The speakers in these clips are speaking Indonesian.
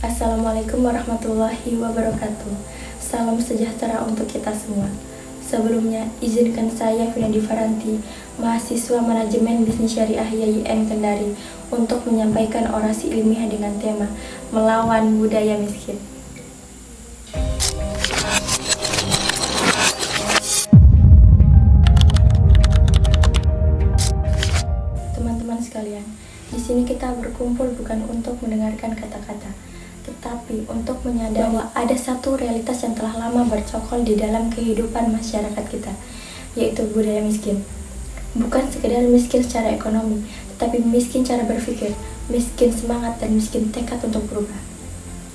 Assalamualaikum warahmatullahi wabarakatuh. Salam sejahtera untuk kita semua. Sebelumnya, izinkan saya Vinadi Faranti, mahasiswa Manajemen Bisnis Syariah YIN Kendari, untuk menyampaikan orasi ilmiah dengan tema Melawan Budaya Miskin. Teman-teman sekalian, di sini kita berkumpul bukan untuk mendengarkan kata-kata, tetapi untuk menyadari bahwa ada satu realitas yang telah lama bercokol di dalam kehidupan masyarakat kita, yaitu budaya miskin. Bukan sekedar miskin secara ekonomi, tetapi miskin cara berpikir, miskin semangat, dan miskin tekad untuk berubah.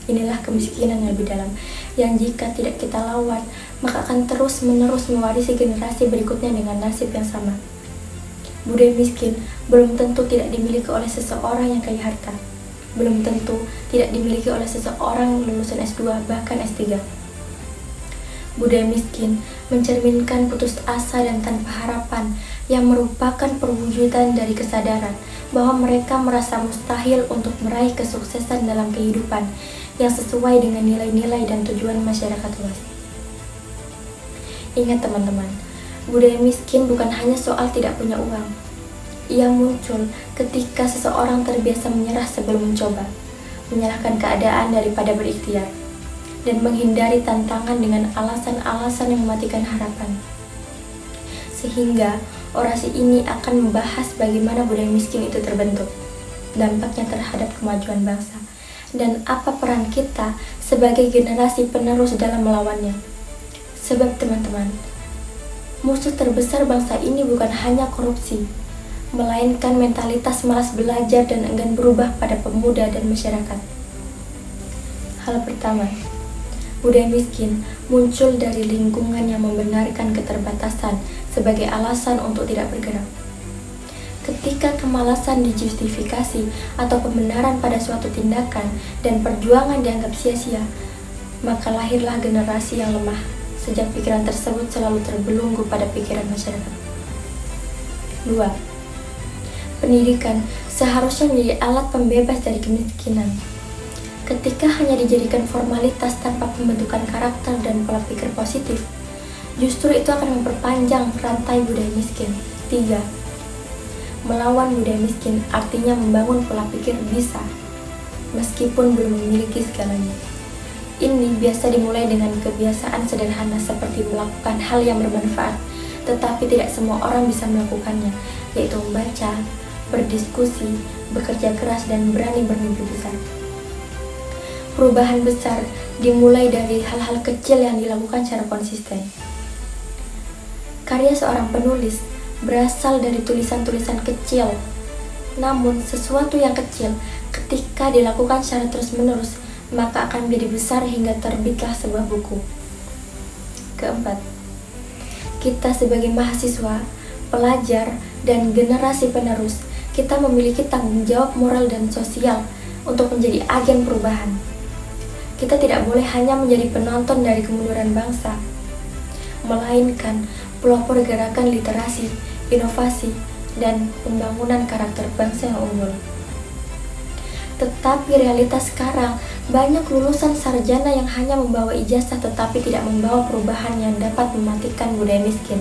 Inilah kemiskinan yang lebih dalam, yang jika tidak kita lawan, maka akan terus-menerus mewarisi generasi berikutnya dengan nasib yang sama. Budaya miskin belum tentu tidak dimiliki oleh seseorang yang kaya harta. Belum tentu tidak dimiliki oleh seseorang lulusan S2 bahkan S3. Budaya miskin mencerminkan putus asa dan tanpa harapan yang merupakan perwujudan dari kesadaran bahwa mereka merasa mustahil untuk meraih kesuksesan dalam kehidupan yang sesuai dengan nilai-nilai dan tujuan masyarakat luas. Ingat teman-teman, budaya miskin bukan hanya soal tidak punya uang. Ia muncul ketika seseorang terbiasa menyerah sebelum mencoba, menyalahkan keadaan daripada berikhtiar, dan menghindari tantangan dengan alasan-alasan yang mematikan harapan. Sehingga orasi ini akan membahas bagaimana budaya miskin itu terbentuk, dampaknya terhadap kemajuan bangsa, dan apa peran kita sebagai generasi penerus dalam melawannya. Sebab teman-teman, musuh terbesar bangsa ini bukan hanya korupsi, melainkan mentalitas malas belajar dan enggan berubah pada pemuda dan masyarakat. Hal pertama, budaya miskin muncul dari lingkungan yang membenarkan keterbatasan sebagai alasan untuk tidak bergerak. Ketika kemalasan dijustifikasi atau pembenaran pada suatu tindakan dan perjuangan dianggap sia-sia, maka lahirlah generasi yang lemah, sejak pikiran tersebut selalu terbelenggu pada pikiran masyarakat. 2. Pendidikan seharusnya menjadi alat pembebas dari kemiskinan. Ketika hanya dijadikan formalitas tanpa pembentukan karakter dan pola pikir positif, justru itu akan memperpanjang rantai budaya miskin. 3. Melawan budaya miskin artinya membangun pola pikir bisa, meskipun belum memiliki segalanya. Ini biasa dimulai dengan kebiasaan sederhana seperti melakukan hal yang bermanfaat, tetapi tidak semua orang bisa melakukannya, yaitu membaca, berdiskusi, bekerja keras, dan berani bermimpi besar. Perubahan besar dimulai dari hal-hal kecil yang dilakukan secara konsisten. Karya seorang penulis berasal dari tulisan-tulisan kecil, namun sesuatu yang kecil ketika dilakukan secara terus-menerus, maka akan menjadi besar hingga terbitlah sebuah buku. 4. Kita sebagai mahasiswa, pelajar, dan generasi penerus, kita memiliki tanggung jawab moral dan sosial untuk menjadi agen perubahan. Kita tidak boleh hanya menjadi penonton dari kemunduran bangsa, melainkan pelopor gerakan literasi, inovasi, dan pembangunan karakter bangsa yang unggul. Tetapi realitas sekarang, banyak lulusan sarjana yang hanya membawa ijazah tetapi tidak membawa perubahan yang dapat mematikan budaya miskin.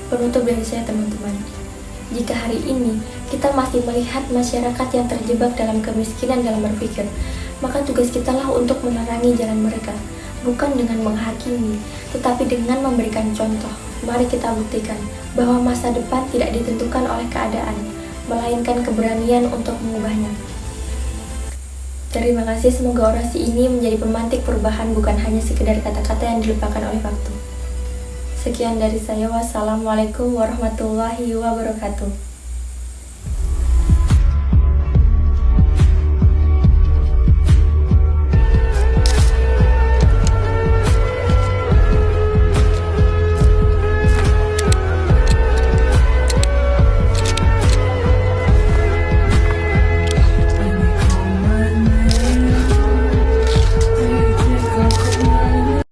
Penutup dari saya teman-teman, jika hari ini kita masih melihat masyarakat yang terjebak dalam kemiskinan dalam berpikir, maka tugas kita lah untuk menerangi jalan mereka, bukan dengan menghakimi, tetapi dengan memberikan contoh. Mari kita buktikan bahwa masa depan tidak ditentukan oleh keadaan, melainkan keberanian untuk mengubahnya. Terima kasih, semoga orasi ini menjadi pemantik perubahan, bukan hanya sekedar kata-kata yang dilupakan oleh waktu. Sekian dari saya, wassalamualaikum warahmatullahi wabarakatuh.